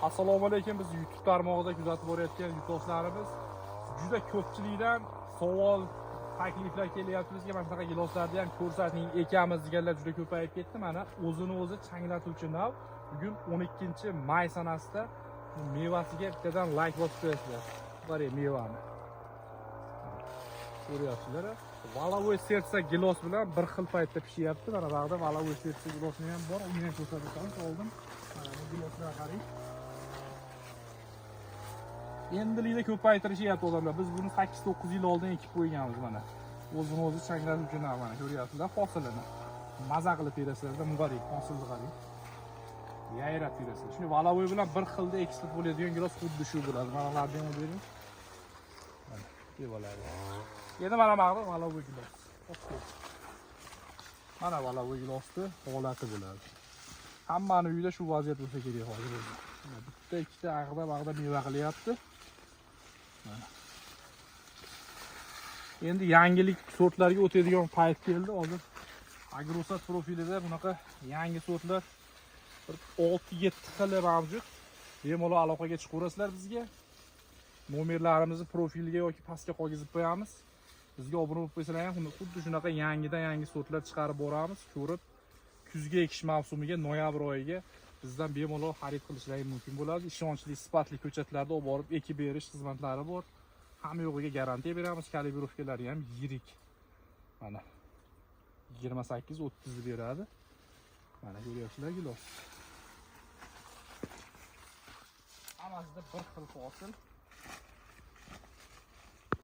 Assalomu alaykum. Biz YouTube tarmog'ida kuzatib borayotgan yurtdoshlarimiz juda ko'pchilikdan savol, takliflar kelyapti bizga. Mana shunaqa giloslarni ham ko'rsating, ekamiz deganlar juda ko'payib ketdi. Mana o'zini o'zi changlatuvchi nav. Bugun 12-may sanasida mevasiga bittadan like bosib qo'yasizlar. Qarang mevani. Ko'ryapsizlar? Valovoy sersa gilos bilan bir xil paytda pishyapti. Mana bu yerda valovoy sersa gilosni ham bor. Uni ham ko'rsatamiz. Oldin mana giloslar qarang. Endilikda ko'paytirishyapti odamlar. Biz buni 8-9 yil oldin ekib qo'yganmiz mana. O'zini o'zi changlatuvchi nav mana ko'ryapsizlar hosilini. Maza qilib terasizlar, muborak hosilni qarang. Yayrab terasizlar. Shuni valovoy bilan bir xilda eksport bo'ladigan gilos xuddi shu bo'ladi. Mana ularni ham bering. Mana deb oladi. Endi mana ma'lum valovoy gilos. Mana valovoy gilosni holati bo'ladi. Hammani uyida shu vaziyat bo'lsa kerak hozir. Bitta ikkita ag'da meva qilyapti. Endi yangilik sortlarga o'tadigan payt keldi. Hozir Agrosat profilida bunaqa yangi sortlar 6-7 xili mavjud. Bemalol aloqaga chiqaverasizlar bizga. Nomerlarimizni profilga yoki pastga qoldirib qo'yamiz. Bizga obuna bo'lib qo'ysanglar ham xuddi shunaqa yangi sortlar chiqarib boramiz. Ko'rib, kuzgi ekish mavsumiga, noyabr oyiga bizdan bemalol xarid qilishlari mumkin bo'ladi. Ishonchli, sifatli ko'chatlarni olib borib ekib berish xizmatlari bor. Hamma yo'g'iga garantiya beramiz. Kalibrovkalari ham yirik. Mana 28-30 beradi. Mana ko'ryapsizlar gilos. Hammasiga bir xil hosil.